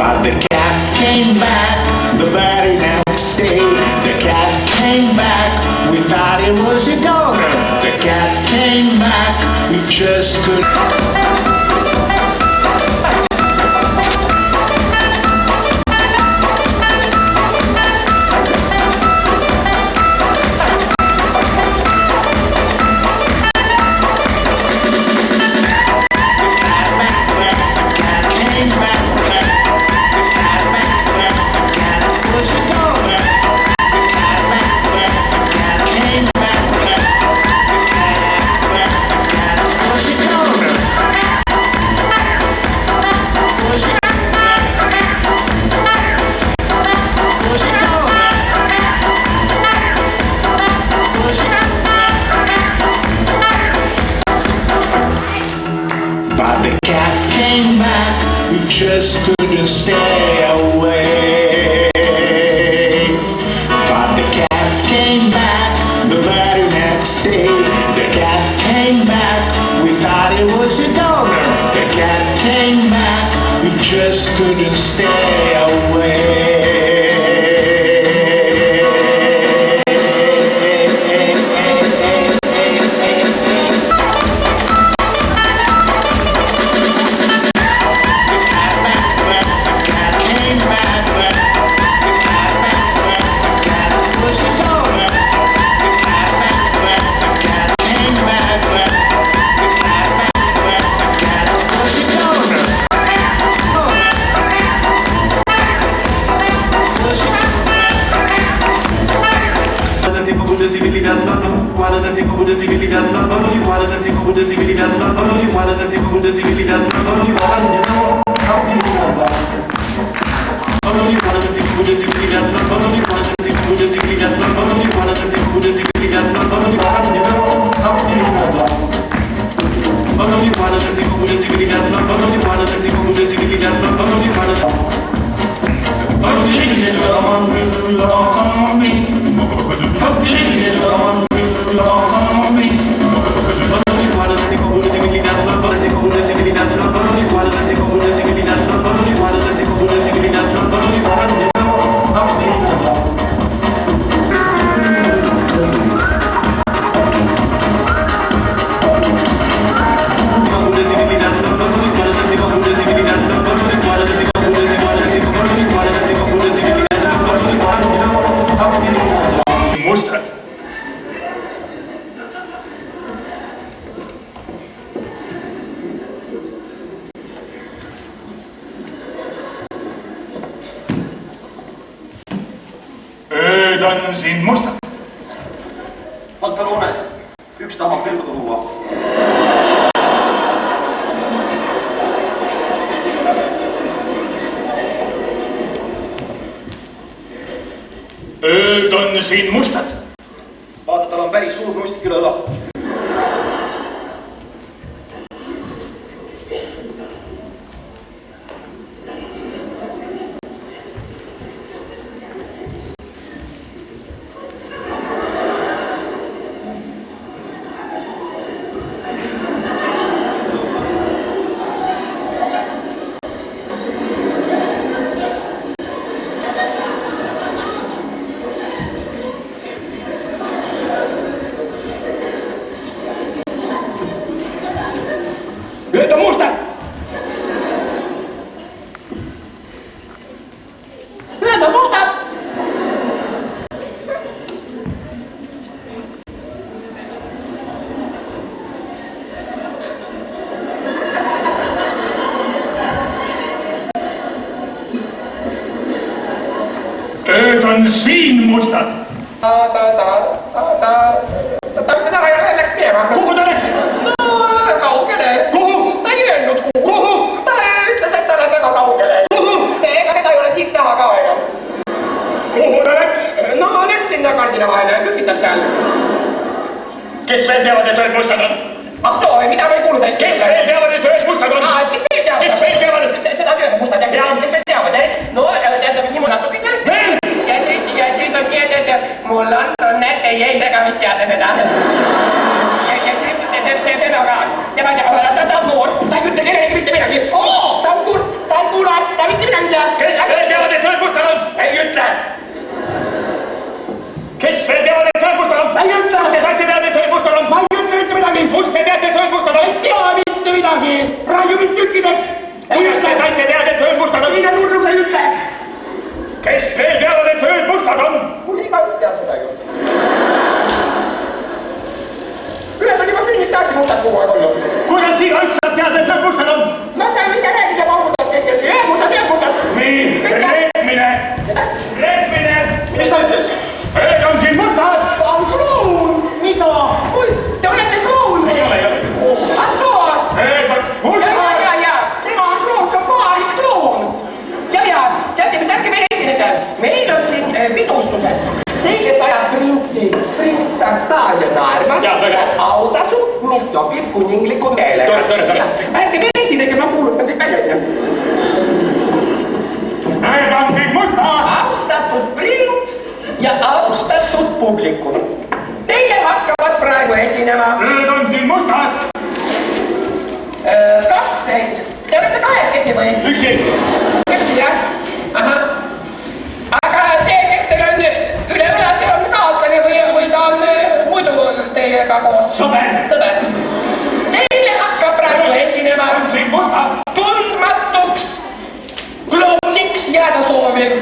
But the cat came back the very next day. The cat came back, we thought it was a donor. The cat came back, we just couldn't. But the cat came back, we just couldn't stay away. But the cat came back the very next day. The cat came back, we thought it was a donor. The cat came back, we just couldn't stay away. On siin musta. Pantalone, üks tahab veel luua. Ööd on siin mustad. Vaata, tal on päris suur mustik üle õla. Nüüd on mustad! Nüüd on mustad! Ööd on siin mustad. Ta läks minema. Kuhu ta läks? No, kaugele. Kuhu? Ta ei öelnud kuhu. Kuhu? Ta ütles, et ta läheb väga kaugele. Kuhu? Ega teda ei ole siit näha ka enam. Kuhu ta läks? No, läks sinna kardina vahele, kükitab seal. Kes veel teavad, et ööd mustad on? Ah soo, mida ma ei kuulu tõesti? Kes veel teavad, et ööd mustad on? Kes veel teavad? Kes veel teavad? Seda on ööd mustad ja kes veel teavad, jah? No, tähendab, nii mul natuke sellest. Ja siis on nii, et mul on näete, ei segamist teada seda. Ja siis tema ka. Tema teab, ta on noor, ta ei ütle kellelegi mitte midagi. Ta on kurt, ta on kuulajad, ta mitte midagi tea. Kes veel teavad, et Tõed Mustad on? Ei ütle! Kes veel teavad, et Tõed Mustad on? Ei ütle. Kust te saite teada, et Tõed Mustad on? Ma ei ütle mitte midagi. Kust te teate, et Tõed Mustad on? Ei tea mitte midagi. Raiu mind tükkideks. Kuidas te saite teada, et Tõed Mustad on? Mine nurrus ei ütle. Kes veel teavad, et Tõed Mustad on? Mul igaüks teab seda ju. Ühed on juba sünnist saati mustad kogu aeg olnud. Kuidas igaüks saab teada, et Tõed Mustad on? Ma saan ise rääkida paugutad keskelgi. Jääb mustad. Nii, reetmine! Reetmine! Mis ta ütles? Need on siin mustad! On kloun. Mida? Oi, te olete kloun. Ei ole, ei ole. Assoo. Need on mustad! Ja. Tema on kloun, see on paaris kloun. Ja, teate, mis ärge meil esinete? Meil on siin pidustused. See, kes ajab prints Tartaalia naerma, Jaa, väga hea. autasu, mis sobib kuningliku meelega. Tore. Ärge meil esinege, ma kuulutan kõik välja. Need on siin mustad! Austatud prints ja austatud publikum. Teile hakkavad praegu esinema Need on siin mustad! kaks neid. Te olete kahekesi või? Üksi! Üksi, jah? Ahah. Aga see, kes teil on üle õla, see on kaaslane või ta on muidu teiega koos? Sõber! Teile hakkab praegu esinema On siin mustad! tundmatuks klouniks jääda sooviv